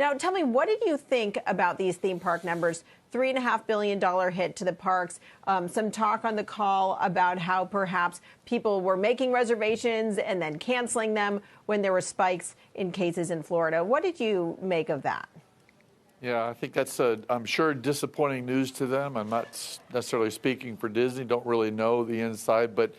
Now, tell me, what did you think about these theme park numbers? $3.5 billion hit to the parks. Some talk on the call about how perhaps people were making reservations and then canceling them when there were spikes in cases in Florida. What did you make of that? Yeah, I think that's, I'm sure, disappointing news to them. I'm not necessarily speaking for Disney, don't really know the inside, but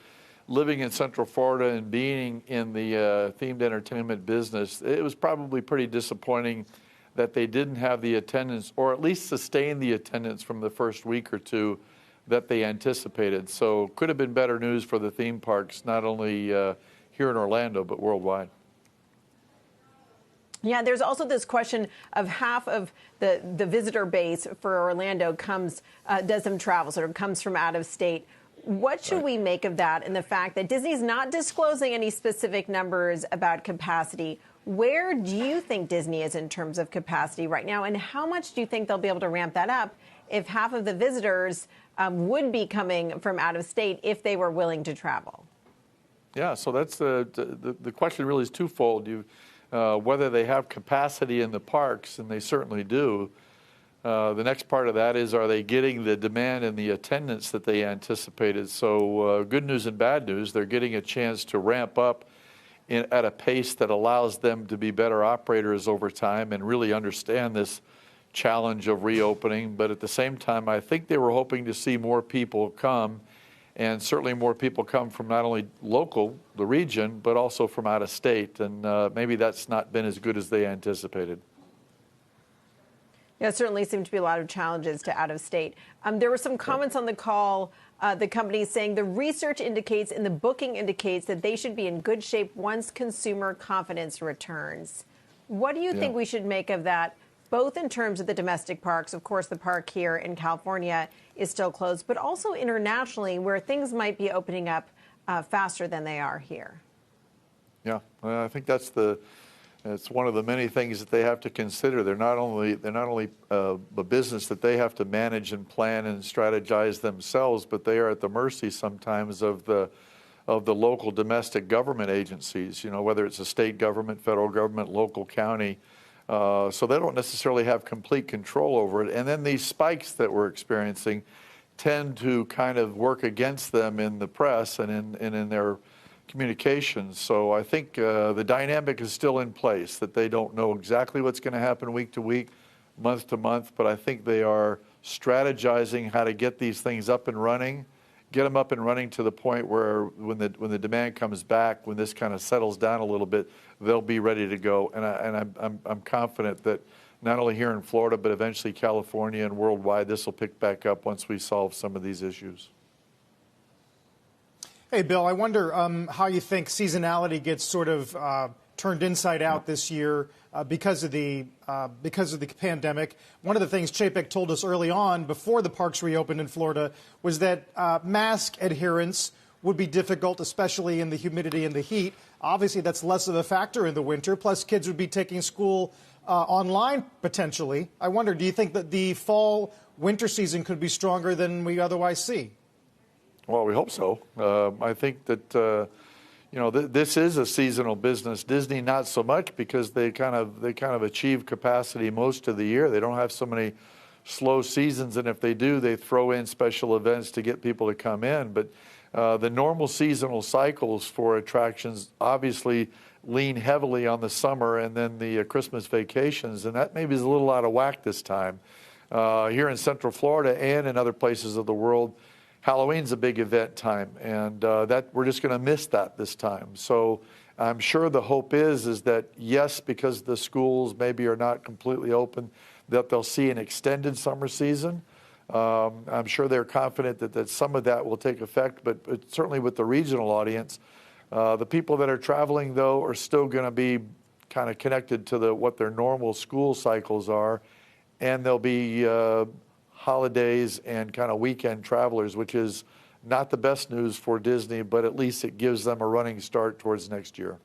living in Central Florida and being in the themed entertainment business, it was probably pretty disappointing that they didn't have the attendance, or at least sustain the attendance from the first week or two that they anticipated. So could have been better news for the theme parks, not only here in Orlando, but worldwide. Yeah, there's also this question of half of the visitor base for Orlando does some travel, sort of comes from out of state. What should we make of that and the fact that Disney's not disclosing any specific numbers about capacity? Where do you think Disney is in terms of capacity right now, and how much do you think they'll be able to ramp that up if half of the visitors would be coming from out of state if they were willing to travel? Yeah, so that's the question really is twofold. Whether they have capacity in the parks, and they certainly do. The next part of that is, are they getting the demand and the attendance that they anticipated? So good news and bad news, they're getting a chance to ramp up at a pace that allows them to be better operators over time and really understand this challenge of reopening. But at the same time, I think they were hoping to see more people come, and certainly more people come from not only local, the region, but also from out of state. And maybe that's not been as good as they anticipated. Yeah, it certainly seemed to be a lot of challenges to out of state. There were some comments on the call, the company saying the research indicates and the booking indicates that they should be in good shape once consumer confidence returns. What do you think we should make of that, both in terms of the domestic parks? Of course, the park here in California is still closed, but also internationally where things might be opening up faster than they are here. Yeah, I think it's one of the many things that they have to consider. They're not only a business that they have to manage and plan and strategize themselves, but they are at the mercy sometimes of the local domestic government agencies. You know, whether it's a state government, federal government, local county. So they don't necessarily have complete control over it. And then these spikes that we're experiencing tend to kind of work against them in the press and in their communications. So I think the dynamic is still in place, that they don't know exactly what's going to happen week to week, month to month, but I think they are strategizing how to get these things up and running, get them up and running to the point where when the demand comes back, when this kind of settles down a little bit, they'll be ready to go. And I'm confident that not only here in Florida, but eventually California and worldwide, this will pick back up once we solve some of these issues. Hey, Bill, I wonder how you think seasonality gets sort of turned inside out this year because of the pandemic. One of the things Chapek told us early on, before the parks reopened in Florida, was that mask adherence would be difficult, especially in the humidity and the heat. Obviously, that's less of a factor in the winter. Plus, kids would be taking school online potentially. I wonder, do you think that the fall-winter season could be stronger than we otherwise see? Well, we hope so. I think that this is a seasonal business. Disney not so much, because they kind of achieve capacity most of the year. They don't have so many slow seasons, and if they do, they throw in special events to get people to come in. But the normal seasonal cycles for attractions obviously lean heavily on the summer and then the Christmas vacations, and that maybe is a little out of whack this time. Here in Central Florida and in other places of the world, Halloween's a big event time, and that we're just going to miss that this time. So I'm sure the hope is that, yes, because the schools maybe are not completely open, that they'll see an extended summer season. I'm sure they're confident that some of that will take effect, but certainly with the regional audience, the people that are traveling, though, are still going to be kind of connected to what their normal school cycles are, and they'll be holidays and kind of weekend travelers, which is not the best news for Disney, but at least it gives them a running start towards next year.